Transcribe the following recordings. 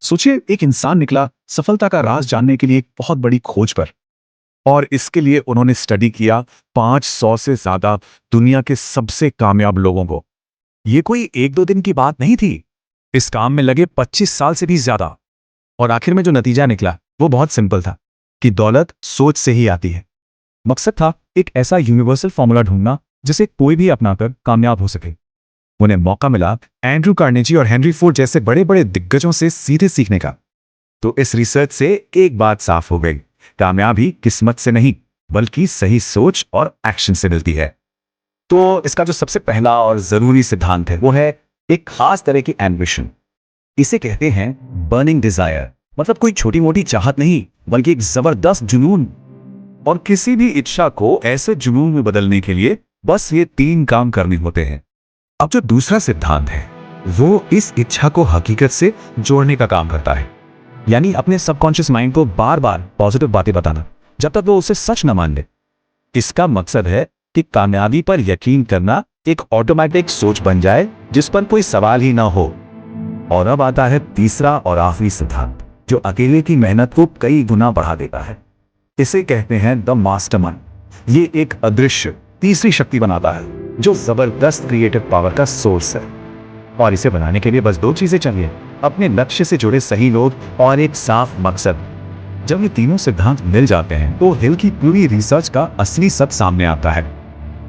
सोचिए, एक इंसान निकला सफलता का राज जानने के लिए एक बहुत बड़ी खोज पर। और इसके लिए उन्होंने स्टडी किया 500 से ज्यादा दुनिया के सबसे कामयाब लोगों को। ये कोई एक दो दिन की बात नहीं थी। इस काम में लगे 25 साल से भी ज्यादा। और आखिर में जो नतीजा निकला वो बहुत सिंपल था कि दौलत सोच से ही आती है। मकसद था एक ऐसा यूनिवर्सल फॉर्मूला ढूंढना जिसे कोई भी अपनाकर कामयाब हो सके। उन्हें मौका मिला एंड्रू कार्नेगी और हेनरी फोर्ड जैसे बड़े बड़े दिग्गजों से सीधे सीखने का। तो इस रिसर्च से एक बात साफ हो गई, कामयाबी किस्मत से नहीं बल्कि सही सोच और एक्शन से मिलती है। तो इसका जो सबसे पहला और जरूरी सिद्धांत है वो है एक खास तरह की एम्बिशन। इसे कहते हैं बर्निंग डिजायर। मतलब कोई छोटी मोटी चाहत नहीं बल्कि एक जबरदस्त जुनून। और किसी भी इच्छा को ऐसे जुनून में बदलने के लिए बस ये 3 काम करने होते हैं। अब जो दूसरा सिद्धांत है वो इस इच्छा को हकीकत से जोड़ने का काम करता है। यानी अपने सबकॉन्शियस माइंड को बार बार पॉजिटिव बातें बताना जब तक वो उसे सच न मान ले। इसका मकसद है कि कामयाबी पर यकीन करना एक ऑटोमेटिक सोच बन जाए जिस पर कोई सवाल ही ना हो। और अब आता है तीसरा और आखिरी सिद्धांत जो अकेले की मेहनत को कई गुना बढ़ा देता है। इसे कहते हैं द मास्टरमाइंड। ये एक अदृश्य तीसरी शक्ति बनाता है जो जबरदस्त क्रिएटिव पावर का सोर्स है। और इसे बनाने के लिए बस 2 चीजें चाहिए, अपने लक्ष्य से जुड़े सही लोग और एक साफ मकसद। जब ये तीनों सिद्धांत मिल जाते हैं तो हिल की पूरी रिसर्च का असली सच सामने आता है।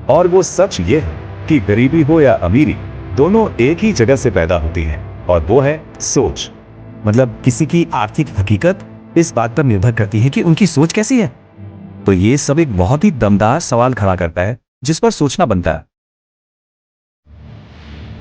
और वो सच ये है कि गरीबी हो या अमीरी दोनों एक ही जगह से पैदा होती है और वो है सोच। मतलब किसी की आर्थिक हकीकत इस बात पर निर्भर करती है कि उनकी सोच कैसी है। तो ये सब एक बहुत ही दमदार सवाल खड़ा करता है जिस पर सोचना बनता है।